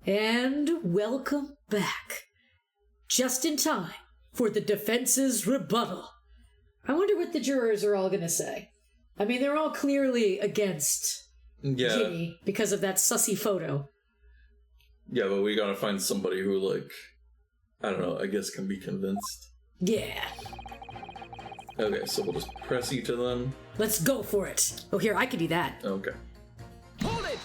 And welcome back. Just in time for the defense's rebuttal. I wonder what the jurors are all going to say. I mean, they're all clearly against Ginny because of that sussy photo. Yeah, but we gotta find somebody who, like, I don't know, I guess can be convinced. Yeah. Okay, so we'll just press each of them. Let's go for it. Oh, here, I can do that. Okay. Hold it!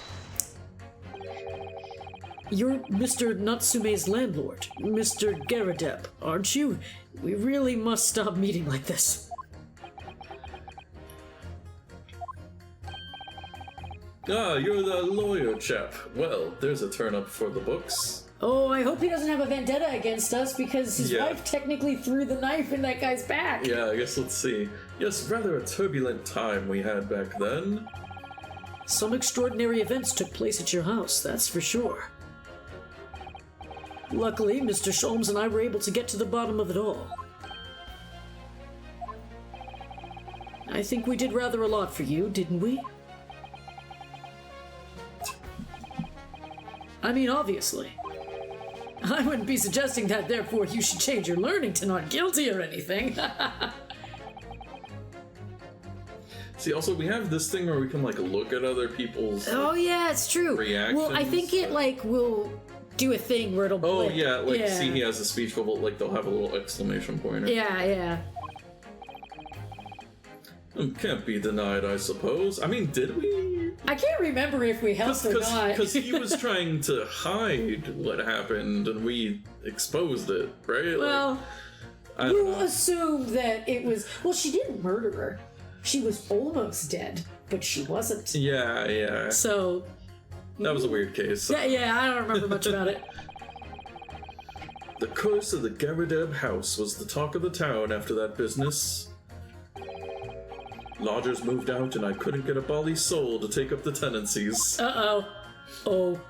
You're Mr. Natsume's landlord, Mr. Garadep, aren't you? We really must stop meeting like this. Ah, you're the lawyer chap. Well, there's a turn-up for the books. Oh, I hope he doesn't have a vendetta against us because his wife technically threw the knife in that guy's back. Yeah, I guess let's see. Yes, rather a turbulent time we had back then. Some extraordinary events took place at your house, that's for sure. Luckily, Mr. Sholmes and I were able to get to the bottom of it all. I think we did rather a lot for you, didn't we? I mean, obviously. I wouldn't be suggesting that, therefore, you should change your learning to not guilty or anything. See, also, we have this thing where we can, like, look at other people's oh, yeah, it's true. reactions. Well, I think it, like, will do a thing where it'll blip. Oh, yeah, like, see, he has a speech bubble, like, they'll have a little exclamation pointer. Yeah. Can't be denied, I suppose. I mean, did we? I can't remember if we helped or not. Because he was trying to hide what happened, and we exposed it, right? Well, like, you assume that it was... Well, she didn't murder her. She was almost dead, but she wasn't. Yeah. So... That was a weird case. Yeah, I don't remember much about it. The curse of the Garadeb house was the talk of the town after that business. Lodgers moved out and I couldn't get a bally soul to take up the tenancies. Uh-oh. Oh.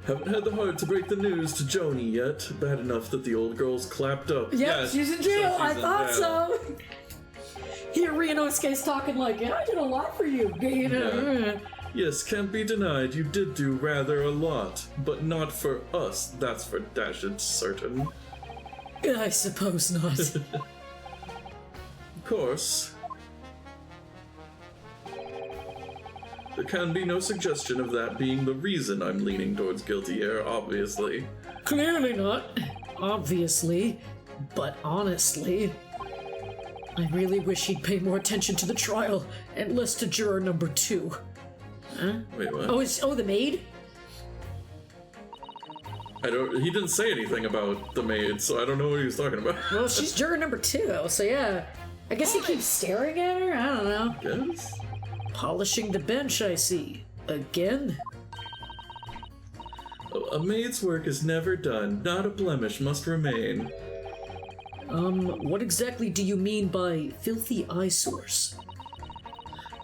Haven't had the heart to break the news to Joni yet. Bad enough that the old girl's clapped up. Yep, yeah, she's in jail. So I thought so. Here, Ryunosuke's talking like, I did a lot for you. You know. Yeah. Yes, can't be denied, you did do rather a lot. But not for us, that's for dashed certain. I suppose not. Of course. There can be no suggestion of that being the reason I'm leaning towards guilty here, obviously. Clearly not. Obviously. But honestly, I really wish he'd pay more attention to the trial and less to juror number 2. Huh? Wait, what? Oh, the maid? He didn't say anything about the maid, so I don't know what he was talking about. Well, she's juror number 2, so yeah. I guess he keeps staring at her? I don't know. Yes? Polishing the bench, I see. Again? A maid's work is never done. Not a blemish must remain. What exactly do you mean by filthy eyesores?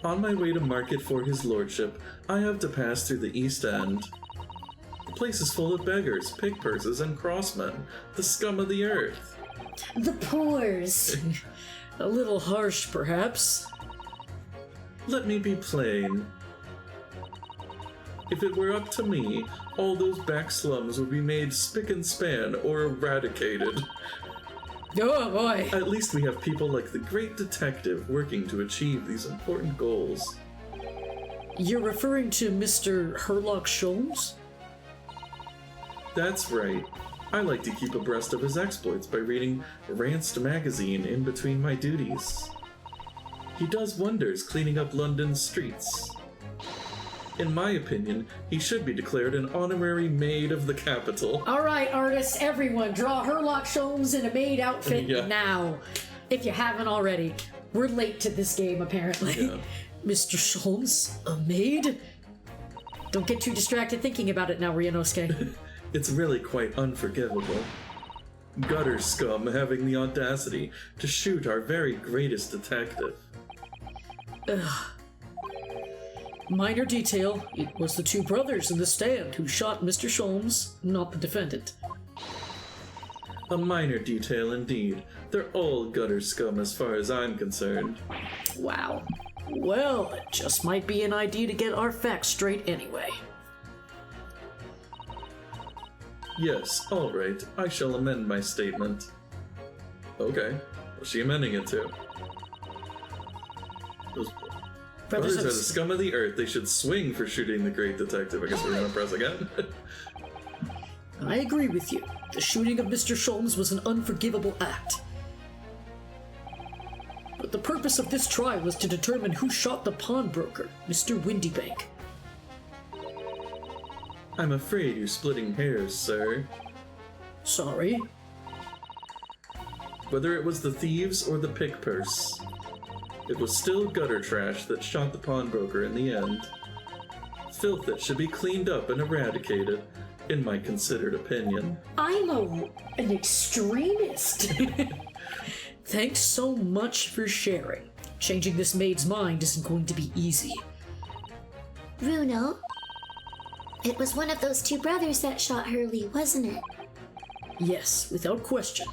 On my way to market for his lordship, I have to pass through the East End. The place is full of beggars, pig pursers, and crossmen, the scum of the earth. The pores. A little harsh, perhaps. Let me be plain. If it were up to me, all those back slums would be made spick and span or eradicated. Oh boy. At least we have people like the great detective working to achieve these important goals. You're referring to Mr. Herlock Sholmes? That's right. I like to keep abreast of his exploits by reading Ranced magazine in between my duties. He does wonders cleaning up London's streets. In my opinion, he should be declared an honorary maid of the capital. Alright, artists, everyone, draw Herlock Sholmes in a maid outfit now. If you haven't already. We're late to this game, apparently. Yeah. Mr. Sholmes, a maid? Don't get too distracted thinking about it now, Ryunosuke. It's really quite unforgivable. Gutter scum having the audacity to shoot our very greatest detective. Ugh. Minor detail, it was the 2 brothers in the stand who shot Mr. Sholmes, not the defendant. A minor detail indeed. They're all gutter scum as far as I'm concerned. Wow. Well, it just might be an idea to get our facts straight anyway. Yes, all right. I shall amend my statement. Okay. What's she amending it to? Those brothers are the scum of the earth. They should swing for shooting the great detective. I guess we're gonna press again. I agree with you. The shooting of Mr. Sholmes was an unforgivable act. But the purpose of this trial was to determine who shot the pawnbroker, Mr. Windybank. I'm afraid you're splitting hairs, sir. Sorry. Whether it was the thieves or the pick purse, it was still gutter trash that shot the pawnbroker in the end. Filth that should be cleaned up and eradicated, in my considered opinion. I'm an extremist. Thanks so much for sharing. Changing this maid's mind isn't going to be easy. Bruno, it was one of those two brothers that shot Hurley, wasn't it? Yes, without question.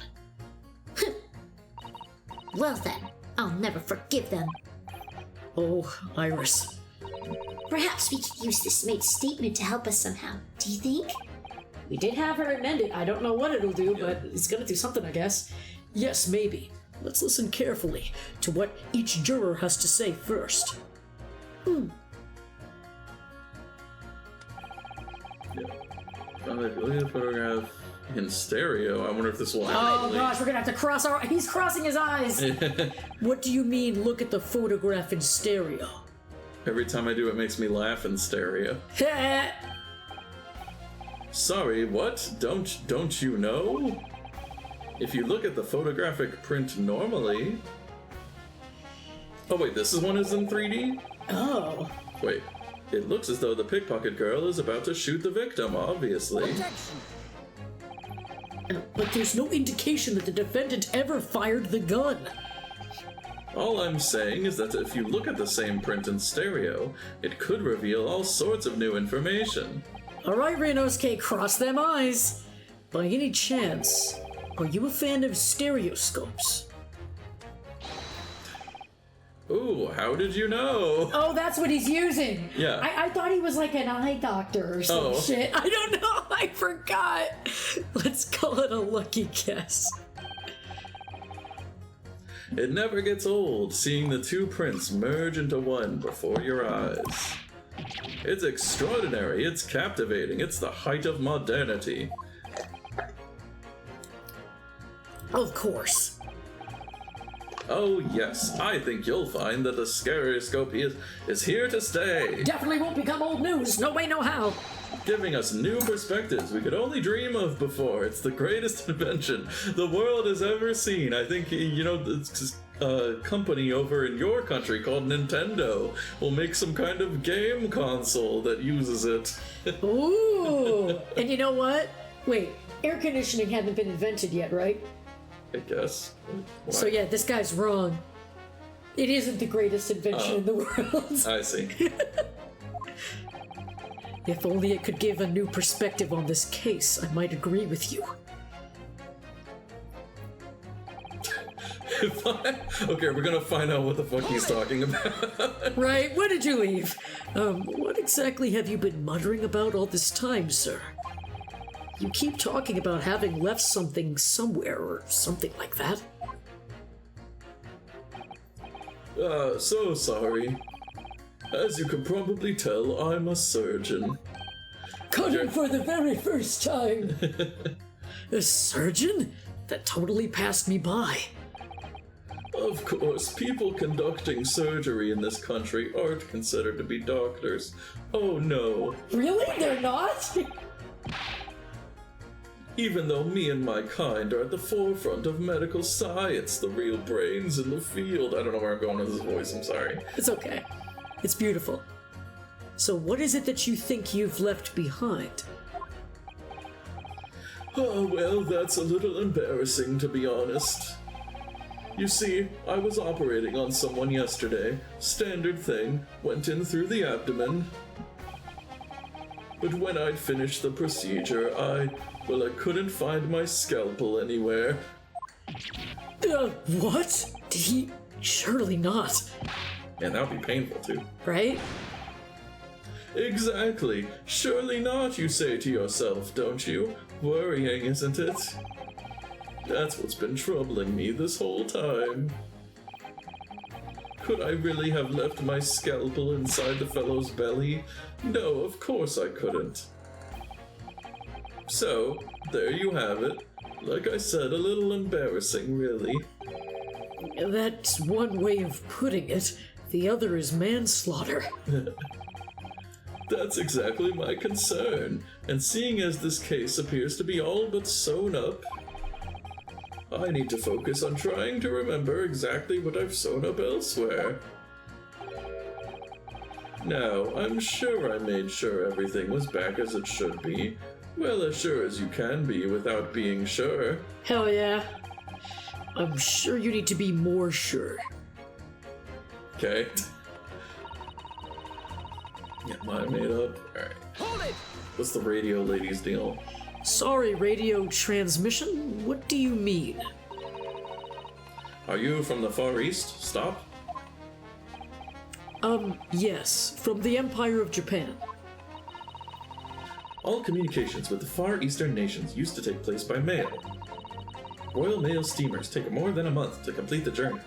Well then, I'll never forgive them. Oh, Iris. Perhaps we could use this maid's statement to help us somehow. Do you think? We did have her amend it. I don't know what it'll do, but it's gonna do something, I guess. Yes, maybe. Let's listen carefully to what each juror has to say first. Yeah. Look at the photograph in stereo. I wonder if this will Oh gosh, we're gonna have to cross our... He's crossing his eyes! What do you mean, look at the photograph in stereo? Every time I do, it makes me laugh in stereo. Sorry, what? Don't you know? If you look at the photographic print normally... Oh wait, this one is in 3D? Oh. Wait, it looks as though the pickpocket girl is about to shoot the victim, obviously. But there's no indication that the defendant ever fired the gun. All I'm saying is that if you look at the same print in stereo, it could reveal all sorts of new information. Alright, Renosuke, cross them eyes. By any chance, are you a fan of stereoscopes? Ooh, how did you know? Oh, that's what he's using. Yeah. I thought he was like an eye doctor or some shit. I don't know. I forgot. Let's call it a lucky guess. It never gets old seeing the two prints merge into one before your eyes. It's extraordinary. It's captivating. It's the height of modernity. Of course. Oh yes, I think you'll find that the stereoscope is here to stay. Definitely won't become old news. No way, no how. Giving us new perspectives we could only dream of before. It's the greatest invention the world has ever seen. I think, you know, this company over in your country called Nintendo will make some kind of game console that uses it. Ooh. And you know what? Wait, air conditioning hadn't been invented yet, right? I guess. Why? So yeah, this guy's wrong. It isn't the greatest invention in the world. I see. If only it could give a new perspective on this case, I might agree with you. Okay, we're gonna find out what the fuck he's talking about. Right, where did you leave? What exactly have you been muttering about all this time, sir? You keep talking about having left something somewhere or something like that. So sorry. As you can probably tell, I'm a surgeon. Cutting for the very first time. A surgeon? That totally passed me by. Of course, people conducting surgery in this country aren't considered to be doctors. Oh no. Really? They're not? Even though me and my kind are at the forefront of medical science, the real brains in the field. I don't know where I'm going with this voice, I'm sorry. It's okay. It's beautiful. So what is it that you think you've left behind? Oh, well, that's a little embarrassing, to be honest. You see, I was operating on someone yesterday. Standard thing. Went in through the abdomen. But when I'd finished the procedure, I couldn't find my scalpel anywhere. What? Did he? Surely not. Yeah, that would be painful too. Right? Exactly. Surely not, you say to yourself, don't you? worrying, isn't it? That's what's been troubling me this whole time. Could I really have left my scalpel inside the fellow's belly? No, of course I couldn't. So, there you have it. Like I said, a little embarrassing, really. That's one way of putting it. The other is manslaughter. That's exactly my concern, and seeing as this case appears to be all but sewn up, I need to focus on trying to remember exactly what I've sewn up elsewhere. Now, I'm sure I made sure everything was back as it should be. Well, as sure as you can be without being sure. Hell yeah. I'm sure you need to be more sure. Okay. Get mine made up. Alright. Hold it! What's the radio lady's deal? Sorry, radio transmission? What do you mean? Are you from the Far East? Stop. Yes, from the Empire of Japan. All communications with the Far Eastern nations used to take place by mail. Royal Mail steamers take more than a month to complete the journey.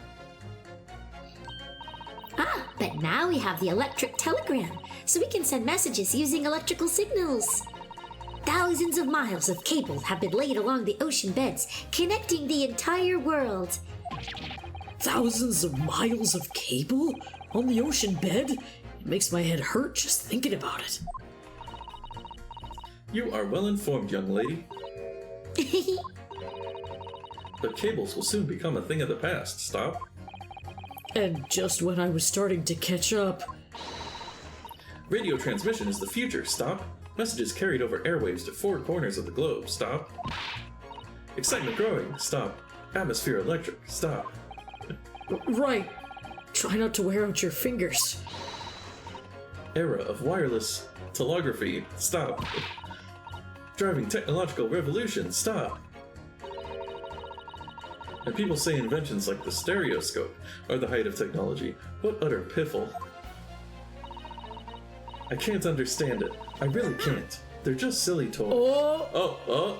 Ah, but now we have the electric telegram, so we can send messages using electrical signals. Thousands of miles of cable have been laid along the ocean beds, connecting the entire world. Thousands of miles of cable? On the ocean bed? It makes my head hurt just thinking about it. You are well informed, young lady. But cables will soon become a thing of the past. Stop. And just when I was starting to catch up... Radio transmission is the future. Stop. Messages carried over airwaves to 4 corners of the globe. Stop. Excitement growing. Stop. Atmosphere electric. Stop. Right. Try not to wear out your fingers. Era of wireless telegraphy. Stop. Driving technological revolution. Stop. And people say inventions like the stereoscope are the height of technology. What utter piffle. I can't understand it. I really can't. They're just silly toys. Oh.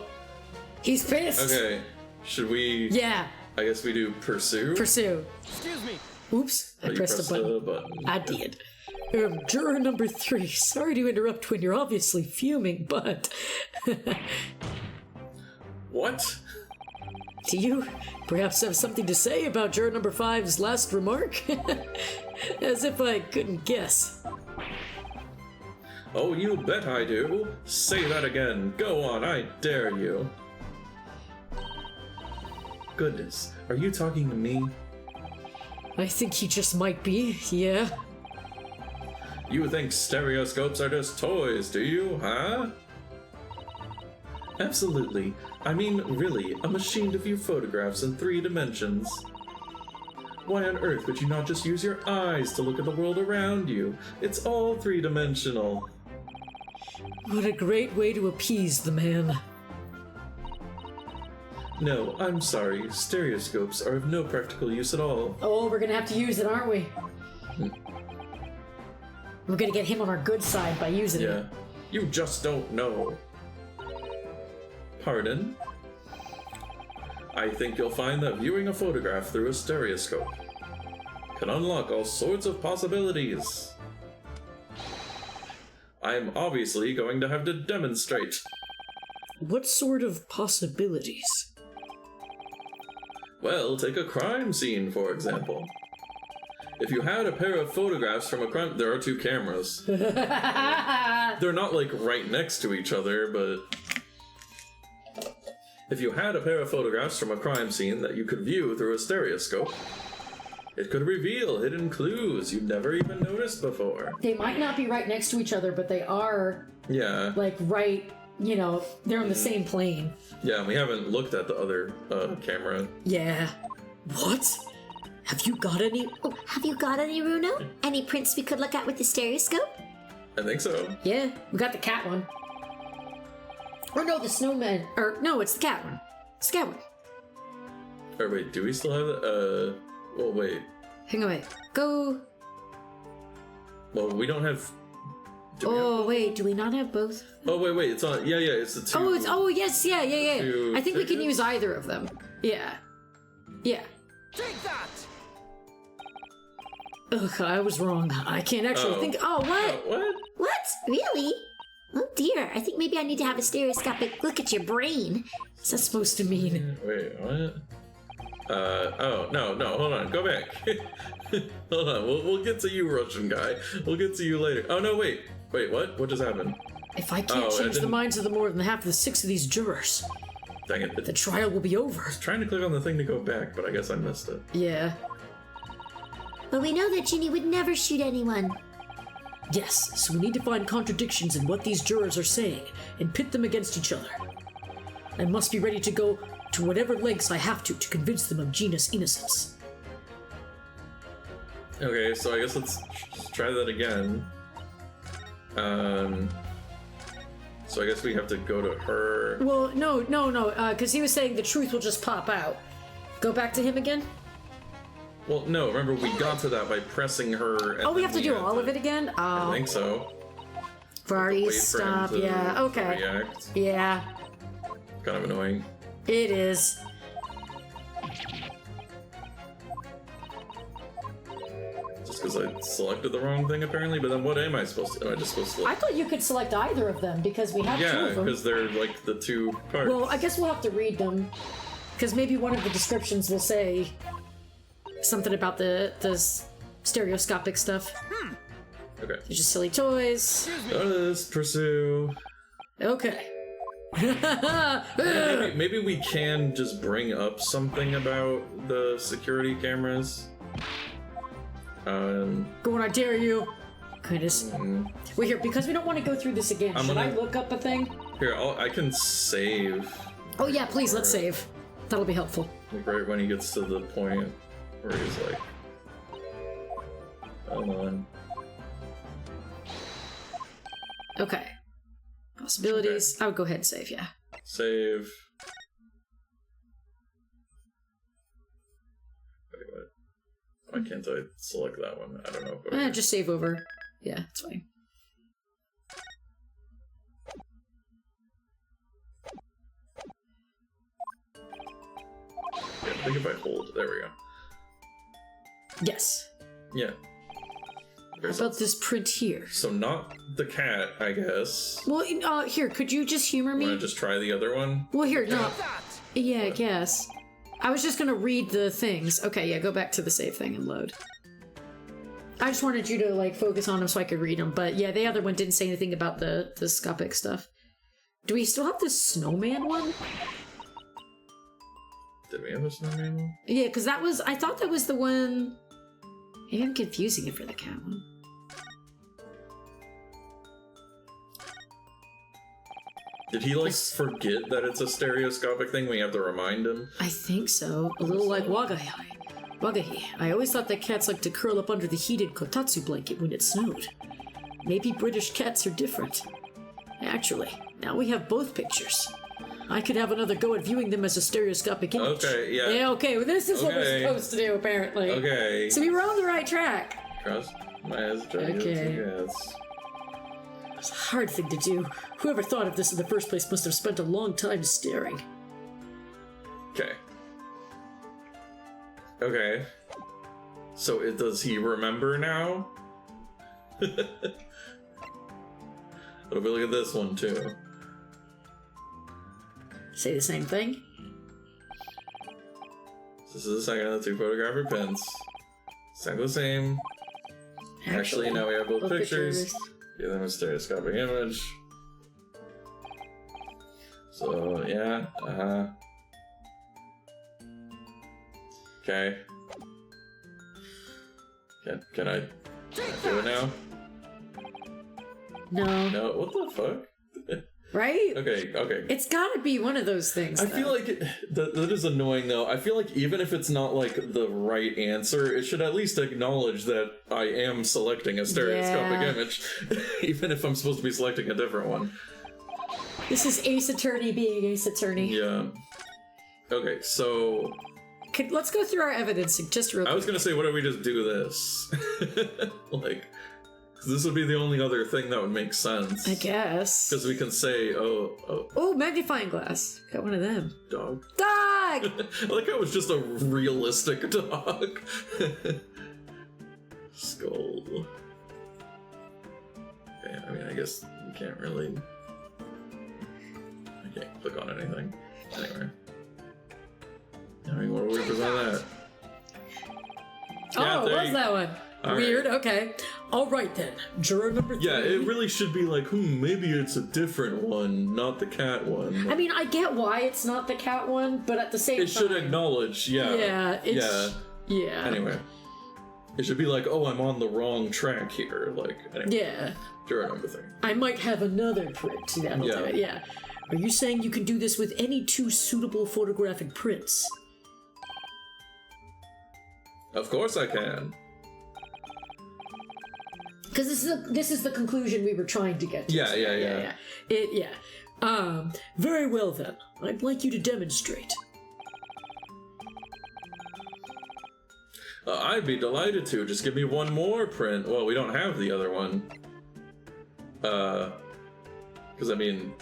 He's pissed. Okay. Should we... Yeah. I guess we do pursue? Pursue. Excuse me. Oops. I You pressed a button. I did. Juror number 3. Sorry to interrupt when you're obviously fuming, but... What? Do you perhaps have something to say about juror number 5's last remark? As if I couldn't guess. Oh, you bet I do. Say that again. Go on, I dare you. Goodness, are you talking to me? I think he just might be, yeah. You think stereoscopes are just toys, do you, huh? Absolutely. I mean, really, a machine to view photographs in 3 dimensions. Why on earth would you not just use your eyes to look at the world around you? It's all 3-dimensional. What a great way to appease the man. No, I'm sorry. Stereoscopes are of no practical use at all. Oh, we're gonna have to use it, aren't we? We're gonna get him on our good side by using it. Yeah. You just don't know. Pardon? I think you'll find that viewing a photograph through a stereoscope can unlock all sorts of possibilities. I am obviously going to have to demonstrate. What sort of possibilities? Well, take a crime scene, for example. If you had a pair of photographs from a crime... There are 2 cameras. They're not, like, right next to each other, but... If you had a pair of photographs from a crime scene that you could view through a stereoscope, it could reveal hidden clues you'd never even noticed before. They might not be right next to each other, but they are, Yeah. like, right, you know, they're on the same plane. Yeah, and we haven't looked at the other camera. Yeah. What? Have you got any? Oh, have you got any, Runo? Any prints we could look at with the stereoscope? I think so. Yeah, we got the cat one. Or no, the snowman. Or no, it's the cat one. It's the cat one. Or wait, do we still have it? Well, wait. Hang on, wait. Go. Well, we don't have Oh, wait, do we not have both? Oh, wait, it's on. Yeah, it's the two. Yes, yeah. I think we can tickets? use either of them. Yeah. Take that! Ugh, I was wrong. I can't actually think. Oh, what? What? What? Really? Oh dear, I think maybe I need to have a stereoscopic look at your brain. What's that supposed to mean? Wait, what? Oh, no, hold on, go back. Hold on, we'll get to you, Russian guy. We'll get to you later. Oh, no, wait, what? What just happened? If I can't change the minds of the more than half of the 6 of these jurors, Dang it. the trial will be over. Trying to click on the thing to go back, but I guess I missed it. Yeah. But we know that Ginny would never shoot anyone. Yes, so we need to find contradictions in what these jurors are saying and pit them against each other. I must be ready to go to whatever lengths I have to convince them of Gina's innocence. Okay, so I guess let's try that again. So I guess we have to go to her. Well, no, because he was saying the truth will just pop out. Go back to him again? Well, no, remember we got to that by pressing her. And We have to do had all of it again? I think so. Ferrari, Wait for him stop, to yeah, okay. react. Yeah, Kind of annoying. it is. Just because I selected the wrong thing, apparently. But then what am I supposed to? Am I just supposed to? I thought you could select either of them because we have two Yeah, of them. because they're like the two parts. Well, I guess we'll have to read them. Because maybe one of the descriptions will say something about the stereoscopic stuff. Okay. They're just silly toys. Notice, pursue. Okay. Maybe we can just bring up something about the security cameras. Go on, I dare you. Goodness. Wait, here, because we don't want to go through this again, should I look up a thing? Here, I can save. Oh yeah, please, let's save. That'll be helpful. Like right when he gets to the point where he's like, hold on. Okay. Possibilities. Okay. I would go ahead and save, yeah. Save. Wait, what? Why can't I select that one? I don't know. Just save over. Yeah, it's fine. Yeah, I think if I hold, there we go. Yes. Yeah. How about this print here? So not the cat, I guess. Well, here, could you just humor me? Want to just try the other one? Well, here, no. Yeah, I guess. I was just gonna read the things. Okay, yeah, go back to the save thing and load. I just wanted you to, like, focus on them so I could read them. But, yeah, the other one didn't say anything about the scopic stuff. Do we still have the snowman one? Did we have a snowman one? Yeah, because that was... I thought that was the one... Maybe I'm confusing it for the cat one. Did he, like, forget that it's a stereoscopic thing? We have to remind him? I think so. A little like Wagahi. I always thought that cats like to curl up under the heated kotatsu blanket when it snowed. Maybe British cats are different. Actually, now we have both pictures. I could have another go at viewing them as a stereoscopic image. Okay, yeah. Yeah, okay, well, this is what we're supposed to do, apparently. Okay. So we were on the right track. Trust my eyes, Okay. Yes. It's a hard thing to do. Whoever thought of this in the first place must have spent a long time staring. Okay. Okay. So does he remember now? But look at this one too. Say the same thing? This is the second of the two photographic pins. Exactly the same. Actually, now we have both pictures. Give them a stereoscopic image. So, yeah, Okay. Can I do it now? No. No, what the fuck? Right? Okay. It's gotta be one of those things. I feel like that is annoying, though. I feel like even if it's not, like, the right answer, it should at least acknowledge that I am selecting a stereoscopic image, even if I'm supposed to be selecting a different one. This is Ace Attorney being Ace Attorney. Yeah. Okay, so... Let's go through our evidence just real quick. I was gonna say, what if we just do this? Like... This would be the only other thing that would make sense. I guess. Because we can say, oh. Oh, magnifying glass. Got one of them. Dog. Dog! I like how it was just a realistic dog. Skull. Okay, I mean, I guess you can't really... I can't click on anything. Anyway. I mean, what do we present that? Oh, what's that one? All Weird, right. okay. Alright then. Juror number 3. Yeah, it really should be like, maybe it's a different one, not the cat one. I mean, I get why it's not the cat one, but at the same time... It should acknowledge, yeah. Yeah, it's... Yeah. Anyway. It should be like, I'm on the wrong track here. Like, anyway. Yeah. Juror number 3. I might have another print. That'll do it, yeah. Are you saying you can do this with any 2 suitable photographic prints? Of course I can. Because this is the conclusion we were trying to get to. Yeah. Very well then. I'd like you to demonstrate. I'd be delighted to. Just give me one more print. Well, we don't have the other one. Because I mean...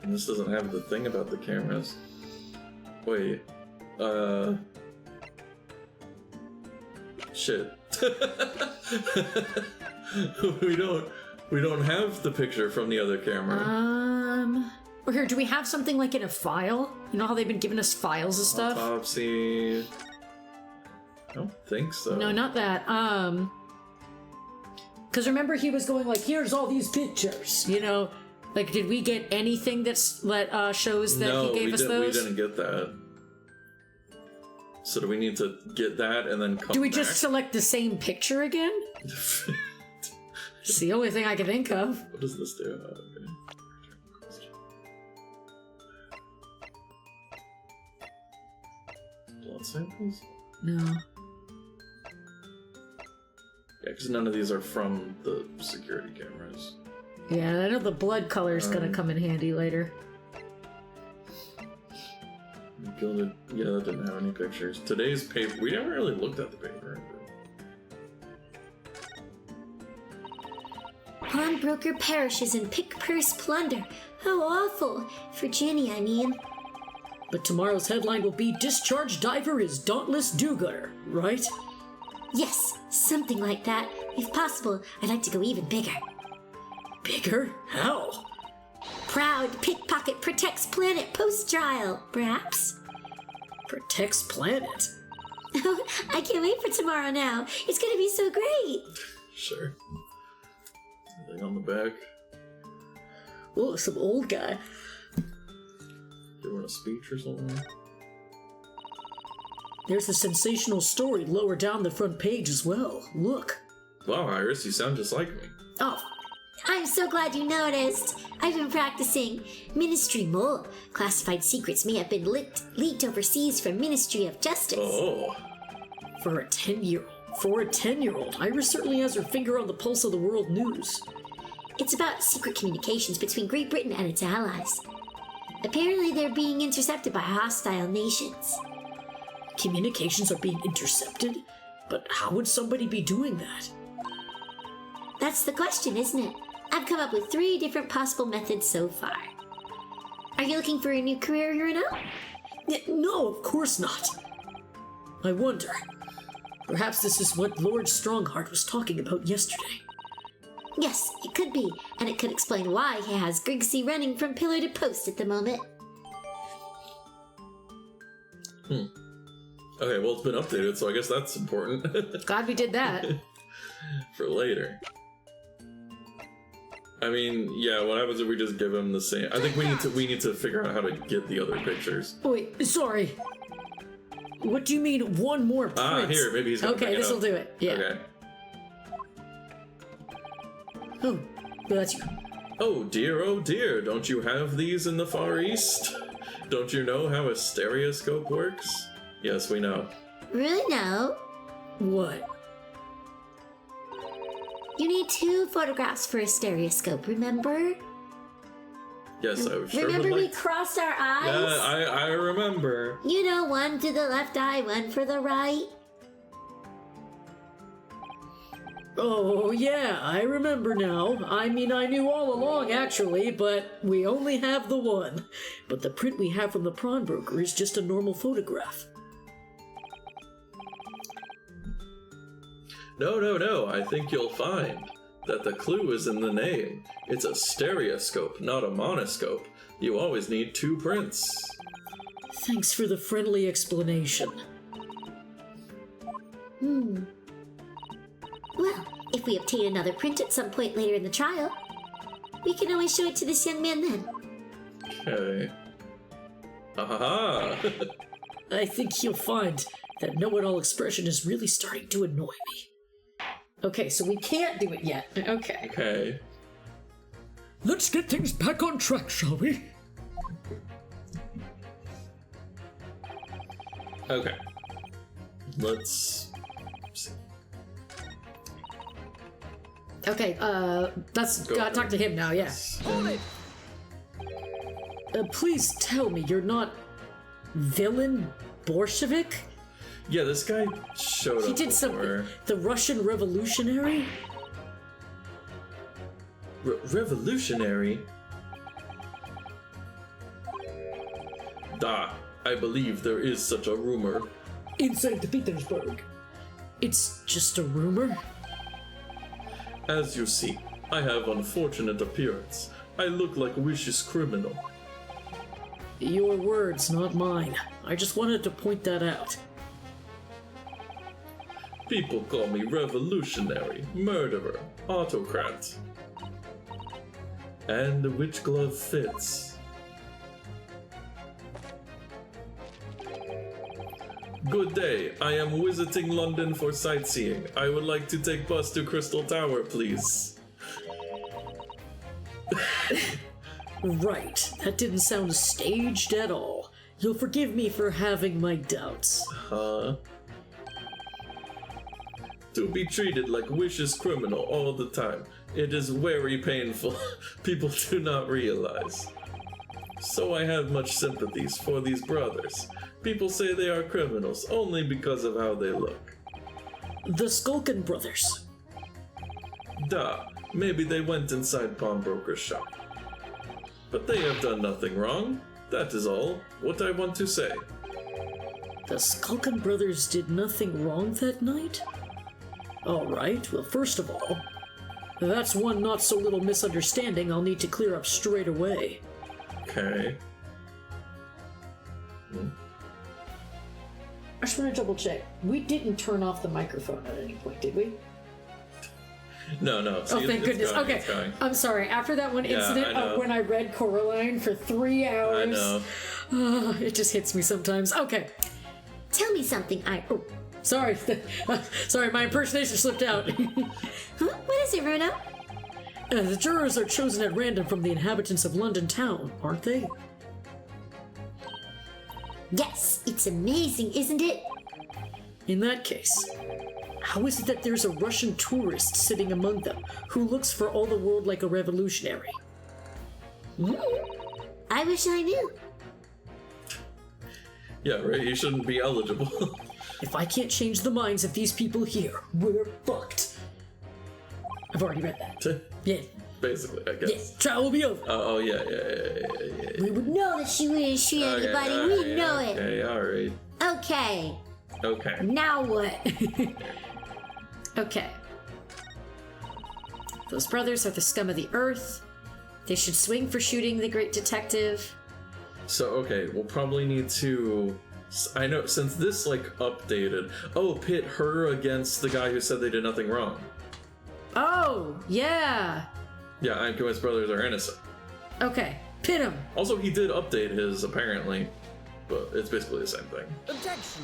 This doesn't have the thing about the cameras. Wait. Shit. we don't have the picture from the other camera. Or here, do we have something like in a file? You know how they've been giving us files of stuff? Autopsy. I don't think so. No, not that. Because remember he was going like, here's all these pictures, you know? Like, did we get anything shows that he gave us those? We didn't get that. So do we need to get that and then come Do we back? just select the same picture again? It's the only thing I can think of. What does this do? Okay. Blood samples? No. Yeah, because none of these are from the security cameras. Yeah, I know the blood color's gonna come in handy later. Gilded, yeah, that didn't have any pictures. Today's paper, we never really looked at the paper. Pawnbroker perishes in pick-purse plunder. How awful. For Jenny, I mean. But tomorrow's headline will be Discharged Diver is Dauntless Do-Gooder, right? Yes, something like that. If possible, I'd like to go even bigger. Bigger? How? Proud pickpocket protects planet post-trial, perhaps? Protects planet? Oh, I can't wait for tomorrow now. It's gonna be so great. Sure. Anything on the back? Oh, some old guy. Giving a speech or something? There's a sensational story lower down the front page as well. Look. Wow, Iris, you sound just like me. Oh, I'm so glad you noticed. I've been practicing. Ministry Mole. Classified secrets may have been leaked overseas from Ministry of Justice. Oh. for a 10-year-old, Iris certainly has her finger on the pulse of the world news. It's about secret communications between Great Britain and its allies. Apparently they're being intercepted by hostile nations. Communications are being intercepted? But how would somebody be doing that? That's the question, isn't it? I've come up with 3 different possible methods so far. Are you looking for a new career here now? No, of course not. I wonder. Perhaps this is what Lord Strongheart was talking about yesterday. Yes, it could be, and it could explain why he has Grezy running from pillar to post at the moment. Okay, well, it's been updated, so I guess that's important. Glad we did that. For later. I mean, yeah, what happens if we just give him the same? I think we need to figure out how to get the other pictures. Oh, wait, sorry. What do you mean one more print? Ah, here, maybe he's gonna Okay, pick it this'll up. do it. Yeah. Okay. Oh, well, that's you. Oh dear, don't you have these in the Far East? Don't you know how a stereoscope works? Yes, we know. Really now? What? You need 2 photographs for a stereoscope, remember? Yes, I sure Remember would we like... crossed our eyes? Yeah, I remember. You know, one to the left eye, one for the right. Oh, yeah, I remember now. I mean, I knew all along, actually, but we only have the one. But the print we have from the pawnbroker is just a normal photograph. No, I think you'll find that the clue is in the name. It's a stereoscope, not a monoscope. You always need 2 prints. Thanks for the friendly explanation. Well, if we obtain another print at some point later in the trial, we can always show it to this young man then. Okay. Aha! I think you'll find that know-it-all expression is really starting to annoy me. Okay, so we can't do it yet. Okay. Okay. Let's get things back on track, shall we? Okay. Let's see. Okay, let's talk to him now, yeah. Please tell me you're not Villain Bolshevik? Yeah, this guy showed up He did before. something. The Russian revolutionary? Revolutionary? Da, I believe there is such a rumor. In St. Petersburg. It's just a rumor? As you see, I have unfortunate appearance. I look like a vicious criminal. Your words, not mine. I just wanted to point that out. People call me revolutionary, murderer, autocrat. And the witch glove fits. Good day, I am visiting London for sightseeing. I would like to take bus to Crystal Tower, please. Right, that didn't sound staged at all. You'll forgive me for having my doubts. To be treated like vicious criminal all the time. It is very painful. People do not realize. So I have much sympathies for these brothers. People say they are criminals only because of how they look. The Skulkin brothers. Duh, maybe they went inside pawnbroker's shop. But they have done nothing wrong. That is all what I want to say. The Skulkin brothers did nothing wrong that night? Alright, well, first of all, that's one not so little misunderstanding I'll need to clear up straight away. Okay. I just want to double check. We didn't turn off the microphone at any point, did we? No. See, Oh, thank goodness. Going, Okay. I'm sorry. After that one Yeah, incident I know. of when I read Coraline for 3 hours, I know. it just hits me sometimes. Okay. Tell me something, Oh, sorry. Sorry, my impersonation slipped out. Huh? What is it, Bruno? The jurors are chosen at random from the inhabitants of London town, aren't they? Yes, it's amazing, isn't it? In that case, how is it that there's a Russian tourist sitting among them who looks for all the world like a revolutionary? I wish I knew. Yeah, right, you shouldn't be eligible. If I can't change the minds of these people here, we're fucked. I've already read that. Yeah. Basically, I guess. Yes, trial will be over. Yeah. We would know that she wouldn't shoot anybody. We know it. Okay, alright. Okay. Okay. Now what? Okay. Those brothers are the scum of the earth. They should swing for shooting the great detective. So, okay, we'll probably need to... I know, since this, updated... Oh, pit her against the guy who said they did nothing wrong. Oh, yeah. Yeah, I'm convinced brothers are innocent. Okay, pit him. Also, he did update his, apparently. But it's basically the same thing. Objection!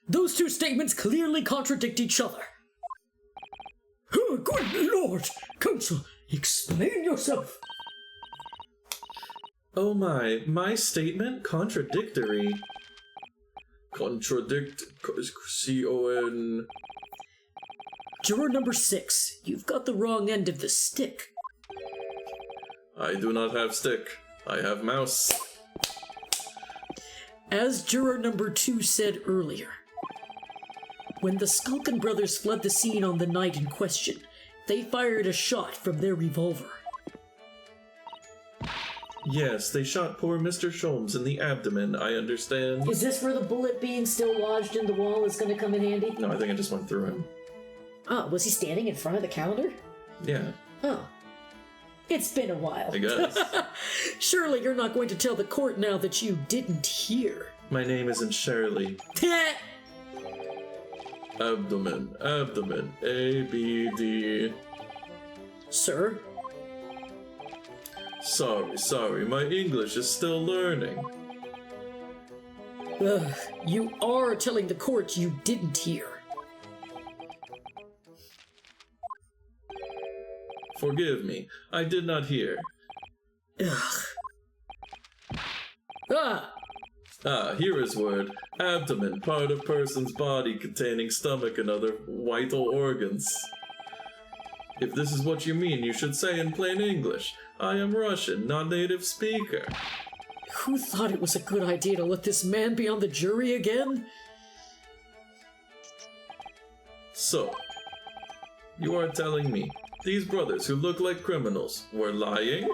Those two statements clearly contradict each other. Oh, good lord! Counsel, explain yourself. Oh my statement? Contradictory. C-O-N... Juror number 6, you've got the wrong end of the stick. I do not have stick. I have mouse. As juror number 2 said earlier, When the Skulkin brothers fled the scene on the night in question, they fired a shot from their revolver. Yes, they shot poor Mr. Sholmes in the abdomen, I understand. Is this where the bullet being still lodged in the wall is going to come in handy? No, I think I just went through him. Oh, was he standing in front of the calendar? Yeah. Oh. It's been a while. I guess. Surely you're not going to tell the court now that you didn't hear. My name isn't Shirley. Abdomen, abdomen, A, B, D. Sir? Sorry, my English is still learning. You are telling the court you didn't hear. Forgive me, I did not hear. Here is word. Abdomen, part of person's body containing stomach and other vital organs. If this is what you mean, you should say in plain English. I am Russian, not native speaker. Who thought it was a good idea to let this man be on the jury again? So, you are telling me these brothers who look like criminals were lying?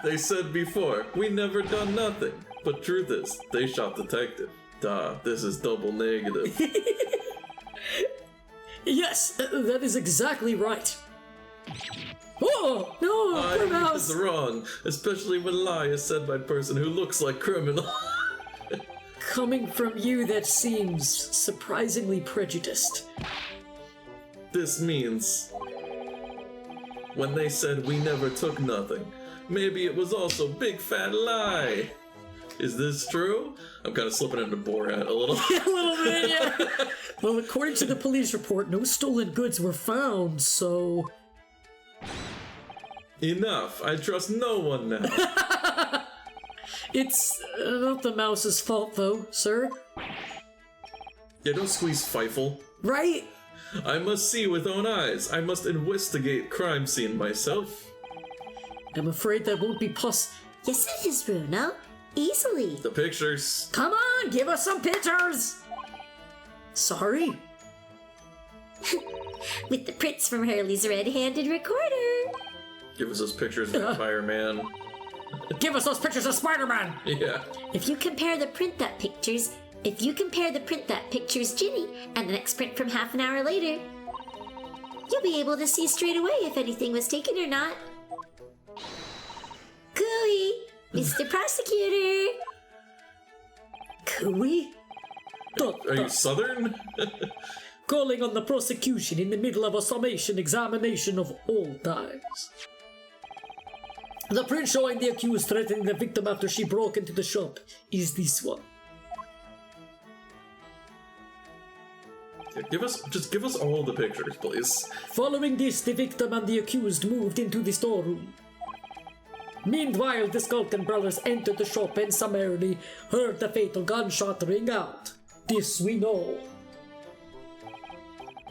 They said before, we never done nothing. But truth is, they shot detective. Duh, this is double negative. Yes, that is exactly right. Oh, no, I was wrong, especially when lie is said by a person who looks like criminal. Coming from you, that seems surprisingly prejudiced. This means when they said we never took nothing, maybe it was also big fat lie. Is this true? I'm kind of slipping into Borat a little. A little bit, yeah. Well, according to the police report, no stolen goods were found, so... Enough. I trust no one now. It's not the mouse's fault, though, sir. Yeah, don't squeeze Feifel. Right? I must see with own eyes. I must investigate crime scene myself. I'm afraid that won't be Yes, it is, Bruno. Easily. The pictures. Come on, give us some pictures! Sorry? With the prints from Hurley's red-handed recorder. Give us those pictures of Fireman. Give us those pictures of Spider-Man! Yeah. If you compare the print that pictures Ginny and the next print from half an hour later, you'll be able to see straight away if anything was taken or not. Cooey, Mr. Prosecutor. Cooey? Are you Southern? Calling on the prosecution in the middle of a summation examination of all times. The print showing the accused threatening the victim after she broke into the shop is this one. Yeah, give us all the pictures, please. Following this, the victim and the accused moved into the storeroom. Meanwhile, the Skulkin brothers entered the shop and summarily heard the fatal gunshot ring out. This we know.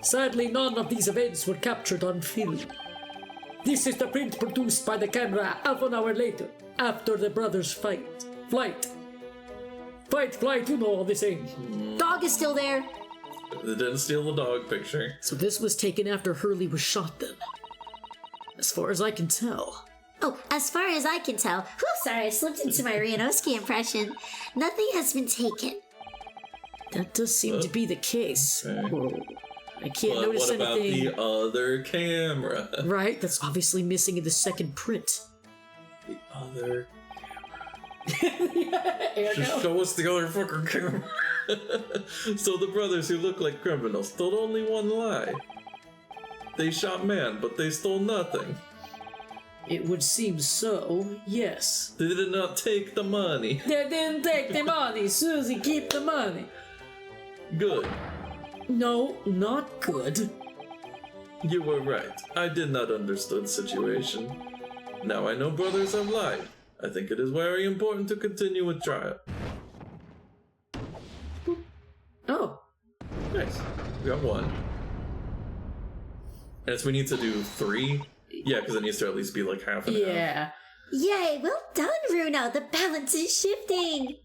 Sadly, none of these events were captured on film. This is the print produced by the camera half an hour later, after the brothers' flight, you know all the same. Dog is still there. They didn't steal the dog picture. So this was taken after Hurley was shot then. As far as I can tell. Oh, as far as I can tell. Sorry, I slipped into my Rianowski impression. Nothing has been taken. That does seem to be the case. Okay. Whoa. I can't notice what about anything. the other camera? Right, that's obviously missing in the second print. The other... Ergo. Just show us the other fucking camera. So the brothers who look like criminals told only one lie. They shot man, but they stole nothing. It would seem so, yes. They did not take the money. They didn't take the money. Susie, keep the money. Good. No, not good. You were right. I did not understand situation. Now I know brothers have lied. I think it is very important to continue with trial. Oh. Nice. We got one. And so we need to do 3? Yeah, because it needs to at least be like half and half. Yeah. Yay, well done, Bruno. The balance is shifting.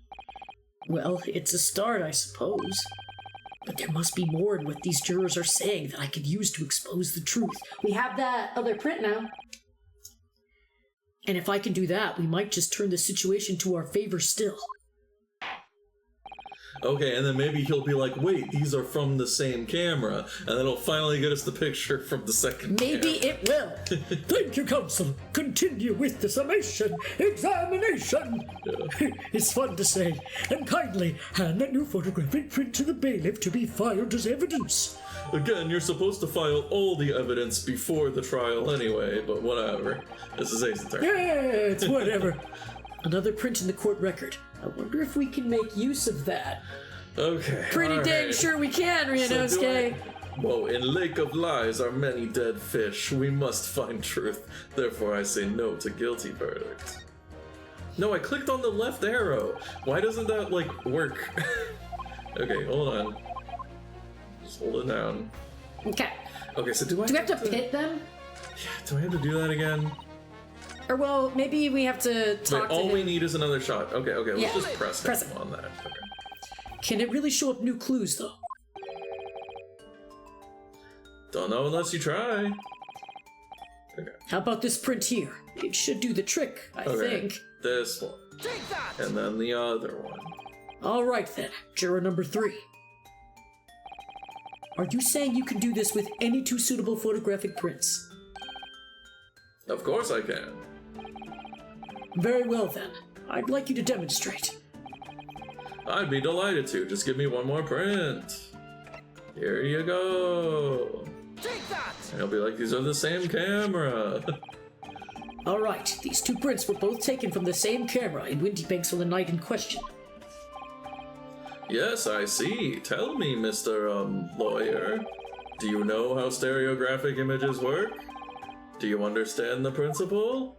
Well, it's a start, I suppose. But there must be more in what these jurors are saying that I could use to expose the truth. We have that other print now. And if I can do that, we might just turn the situation to our favor still. Okay, and then maybe he'll be like, wait, these are from the same camera, and then he'll finally get us the picture from the second Maybe camera. it will. Thank you, Counsel. Continue with the summation. Examination. Yeah. It's fun to say. And kindly hand that new photographic print to the bailiff to be filed as evidence. Again, you're supposed to file all the evidence before the trial anyway, but whatever. This is Ace's turn. Yeah, it's whatever. Another print in the court record. I wonder if we can make use of that. Okay. Pretty all dang right. sure we can, Ryanosuke. Whoa, in Lake of Lies are many dead fish. We must find truth. Therefore, I say no to guilty verdict. No, I clicked on the left arrow. Why doesn't that, like, work? Okay, hold on. Just hold it down. Okay. Okay, so do Do we have to pit them? Yeah, do I have to do that again? Or, well, maybe we have to talk Wait, to all him. we need is another shot. Okay, let's Yeah. just press Press him it. on that. Okay. Can it really show up new clues, though? Don't know unless you try. Okay. How about this print here? It should do the trick, I think. This one. Take that! And then the other one. All right, then. Juror number 3. Are you saying you can do this with any two suitable photographic prints? Of course I can. Very well, then. I'd like you to demonstrate. I'd be delighted to. Just give me one more print. Here you go. Take that! And he'll be like, these are the same camera. All right, these two prints were both taken from the same camera in Windy Banks on the night in question. Yes, I see. Tell me, Mr. Lawyer. Do you know how stereographic images work? Do you understand the principle?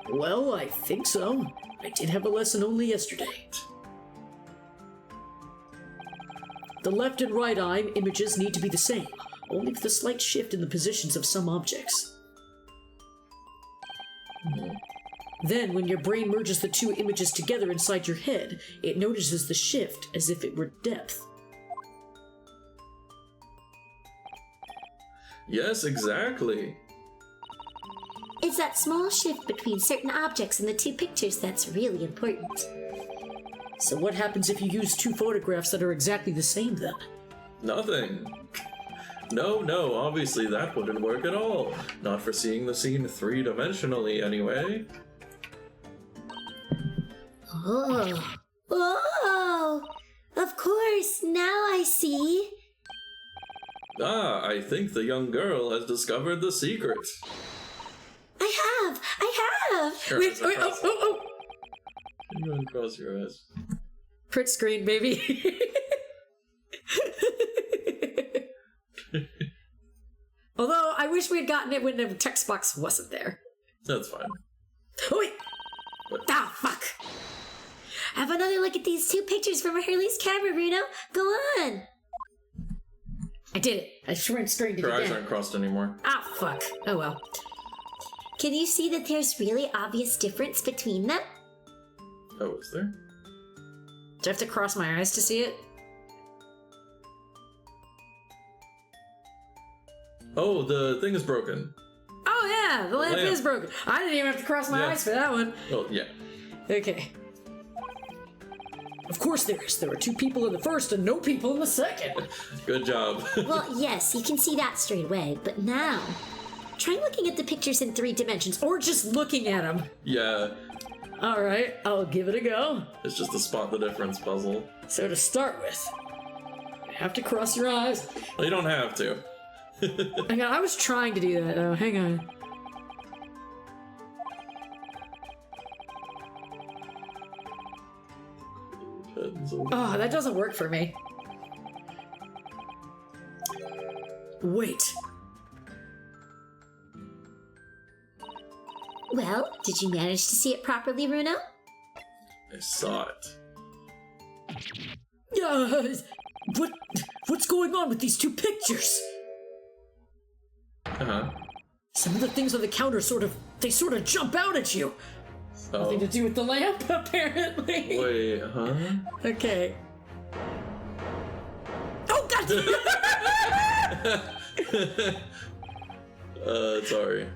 Well, I think so. I did have a lesson only yesterday. The left and right eye images need to be the same, only with a slight shift in the positions of some objects. Then, when your brain merges the two images together inside your head, it notices the shift as if it were depth. Yes, exactly. It's that small shift between certain objects in the two pictures that's really important. So what happens if you use two photographs that are exactly the same then? Nothing. No, obviously that wouldn't work at all. Not for seeing the scene three-dimensionally, anyway. Oh. Oh! Of course, now I see. Ah, I think the young girl has discovered the secret. I have! Your eyes are crossed. Oh! You uncross your eyes. Print screen, baby. Although, I wish we had gotten it when the text box wasn't there. That's fine. Oh, wait! What? Ah, fuck! Have another look at these two pictures from Hurley's camera, Bruno. Go on. I did it. I shrink screened it Her eyes again. aren't crossed anymore. Ah, fuck. Oh well. Can you see that there's really obvious difference between them? Oh, is there? Do I have to cross my eyes to see it? Oh, the thing is broken. Oh yeah, the lamp Lamp. is broken. I didn't even have to cross my Yeah. eyes for that one. Oh, yeah. Okay. Of course there is. There were two people in the first and no people in the second. Good job. Well, yes, you can see that straight away, but now, try looking at the pictures in 3 dimensions. Or just looking at them. Yeah, Alright, I'll give it a go. it's just a spot the difference puzzle. So to start with, you have to cross your eyes. Well, you don't have to. Hang on, I was trying to do that though. Hang on. Oh, that doesn't work for me. Wait. Well, did you manage to see it properly, Bruno? I saw it. What's going on with these two pictures? Uh-huh. Some of the things on the counter sort of jump out at you. Oh. Nothing to do with the lamp, apparently. Wait, huh? Okay. Sorry.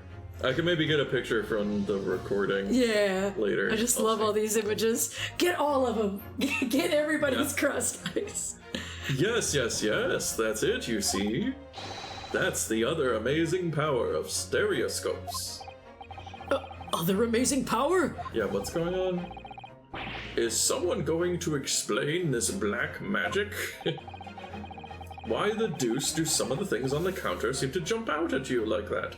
I can maybe get a picture from the recording. Yeah. Later. I just love all these images. Get all of them. Get everybody's crust ice. Yes, that's it, you see. That's the other amazing power of stereoscopes. Other amazing power? Yeah, what's going on? Is someone going to explain this black magic? Why the deuce do some of the things on the counter seem to jump out at you like that,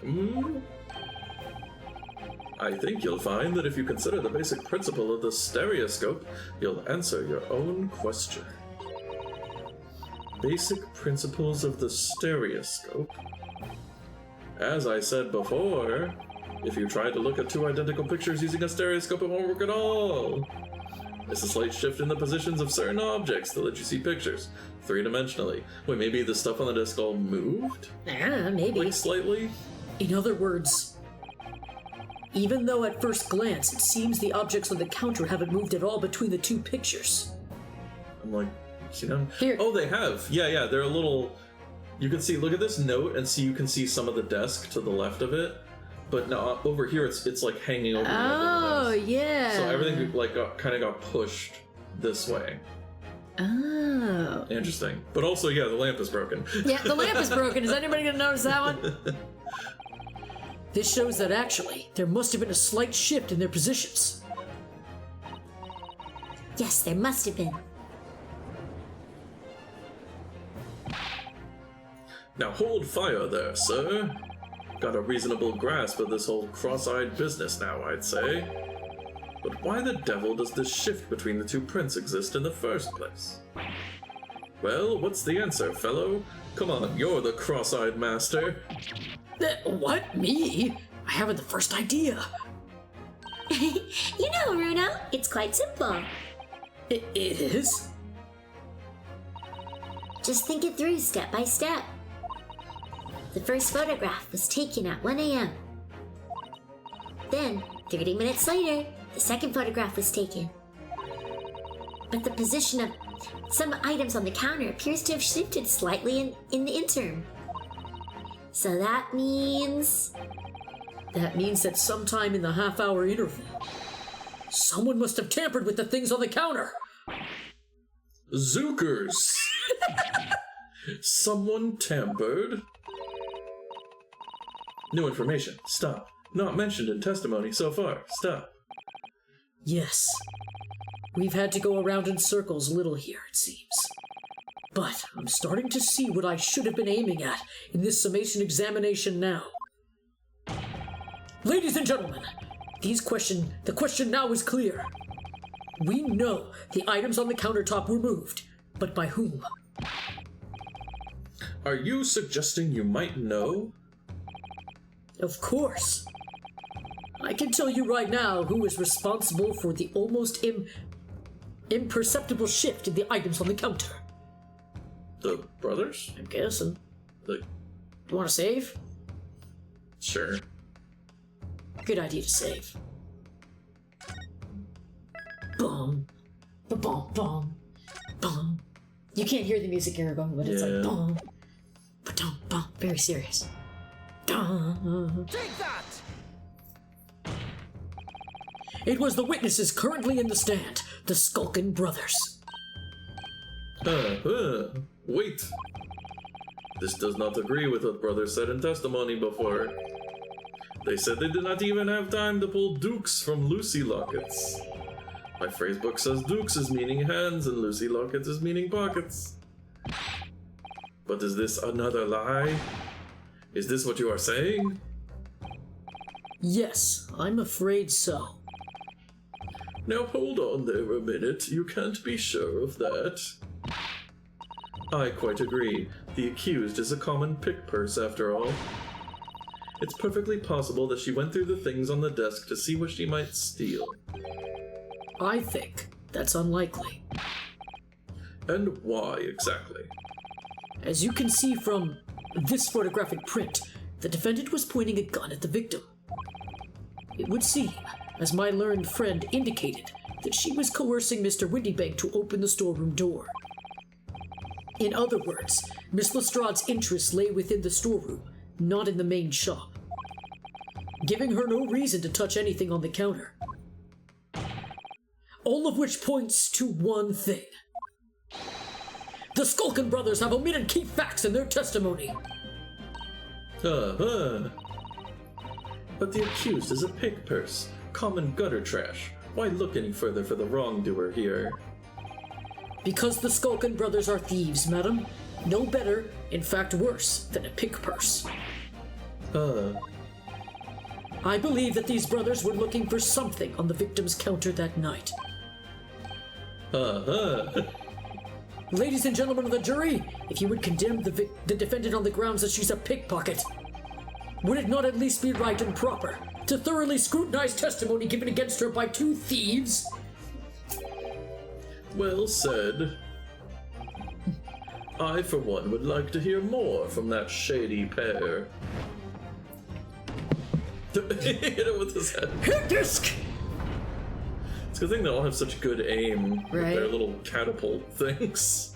I think you'll find that if you consider the basic principle of the stereoscope, you'll answer your own question. Basic principles of the stereoscope? As I said before, if you try to look at two identical pictures using a stereoscope, it won't work at all. It's a slight shift in the positions of certain objects that let you see pictures three-dimensionally. Wait, maybe the stuff on the disc all moved? Maybe. Like slightly? In other words, even though at first glance it seems the objects on the counter haven't moved at all between the two pictures. I'm like, see them? Here. Oh, they have. Yeah, they're a little... You can see, look at this note, and you can see some of the desk to the left of it. But now over here, it's like hanging over. Oh, yeah. So everything like kind of got pushed this way. Oh. Interesting. But also, yeah, the lamp is broken. Yeah, the lamp is broken. Is anybody gonna notice that one? This shows that actually there must have been a slight shift in their positions. Yes, there must have been. Now hold fire there, sir. Got a reasonable grasp of this whole cross-eyed business now, I'd say. But why the devil does this shift between the two prints exist in the first place? Well, what's the answer, fellow? Come on, you're the cross-eyed master. What? Me? I haven't the first idea. You know, Runo, it's quite simple. It is? Just think it through step by step. The first photograph was taken at 1 a.m. Then, 30 minutes later, the second photograph was taken. But the position of some items on the counter appears to have shifted slightly in the interim. So that means... That means that sometime in the half-hour interval, someone must have tampered with the things on the counter. Zookers! Someone tampered? New information. Stop. Not mentioned in testimony so far. Stop. Yes. We've had to go around in circles a little here, it seems. But I'm starting to see what I should have been aiming at in this summation examination now. Ladies and gentlemen, the question now is clear. We know the items on the countertop were moved, but by whom? Are you suggesting you might know? Of course. I can tell you right now who is responsible for the almost imperceptible shift in the items on the counter. The brothers? I'm guessing. The... You want to save? Sure. Good idea to save. Boom. Ba-boom, boom. Boom. You can't hear the music, Ergo, but it's like boom. Ba-dum, boom. Very serious. Dum. Take that! It was the witnesses currently in the stand, the Skulkin brothers. Wait. This does not agree with what brothers said in testimony before. They said they did not even have time to pull dukes from Lucy lockets. My phrasebook says dukes is meaning hands and Lucy lockets is meaning pockets. But is this another lie? Is this what you are saying? Yes, I'm afraid so. Now hold on there a minute, you can't be sure of that. I quite agree. The accused is a common pick purse after all. It's perfectly possible that she went through the things on the desk to see what she might steal. I think that's unlikely. And why exactly? As you can see from this photographic print, the defendant was pointing a gun at the victim. It would seem, as my learned friend indicated, that she was coercing Mr. Windybank to open the storeroom door. In other words, Miss Lestrade's interests lay within the storeroom, not in the main shop, giving her no reason to touch anything on the counter. All of which points to one thing. The Skulkin brothers have omitted key facts in their testimony. But the accused is a pig purse, common gutter trash. Why look any further for the wrongdoer here? Because the Skulkin brothers are thieves, madam. No better, in fact worse, than a pig purse. I believe that these brothers were looking for something on the victim's counter that night. Ladies and gentlemen of the jury, if you would condemn the defendant on the grounds that she's a pickpocket, would it not at least be right and proper to thoroughly scrutinize testimony given against her by two thieves? Well said. I, for one, would like to hear more from that shady pair. Hit it with his head. Hit disc! It's a good thing they all have such good aim with Right. their little catapult things.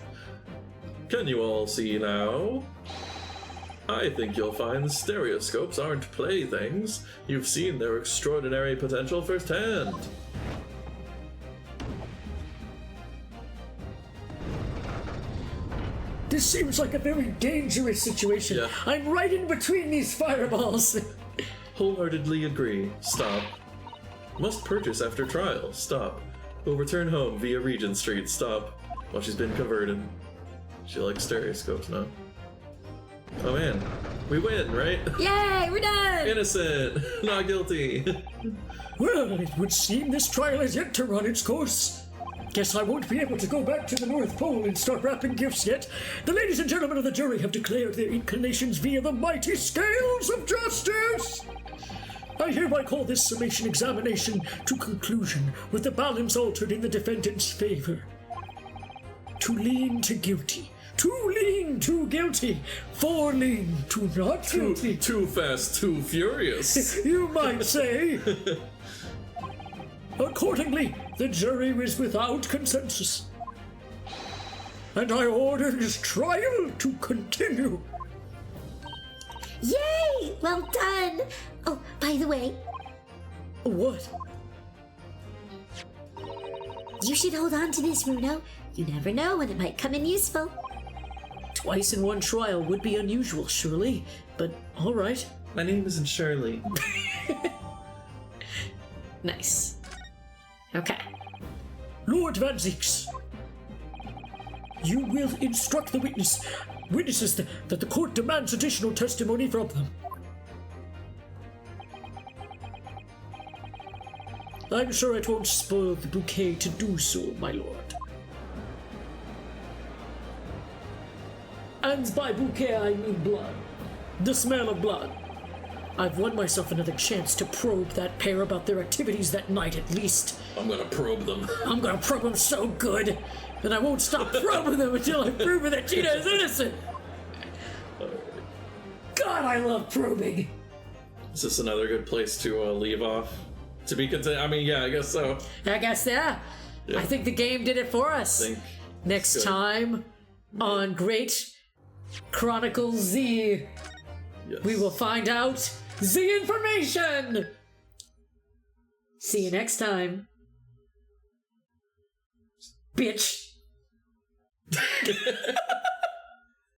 Can you all see now? I think you'll find the stereoscopes aren't playthings. You've seen their extraordinary potential firsthand. This seems like a very dangerous situation. Yeah. I'm right in between these fireballs. Wholeheartedly agree. Stop. Must purchase after trial. Stop. Will return home via Regent Street. Stop. Well, she's been converted. She likes stereoscopes now. Oh man. We win, right? Yay, we're done! Innocent. Not guilty. Well, it would seem this trial has yet to run its course. Guess I won't be able to go back to the North Pole and start wrapping gifts yet. The ladies and gentlemen of the jury have declared their inclinations via the mighty scales of justice. I hereby call this summation examination to conclusion with the balance altered in the defendant's favor. To lean to guilty. To lean to guilty. For lean to not guilty. Too fast, too furious. You might say. Accordingly, the jury is without consensus. And I order this trial to continue. Yay! Well done! Oh, by the way, What? you should hold on to this, Runo. You never know when it might come in useful. Twice in one trial would be unusual, surely, but all right. My name isn't Shirley. Nice. Okay. Lord Van Zeeks, you will instruct the witnesses that the court demands additional testimony from them. I'm sure it won't spoil the bouquet to do so, my lord. And by bouquet I mean blood. The smell of blood. I've won myself another chance to probe that pair about their activities that night at least. I'm gonna probe them. I'm gonna probe them so good, and I won't stop probing them until I've proven that Tina is innocent. God, I love probing. Is this another good place to leave off? To be continued? I mean, yeah, I guess so. I guess, yeah. I think the game did it for us. Next good. time on Great Chronicles Z, Yes. we will find out the information. See you next time. Bitch.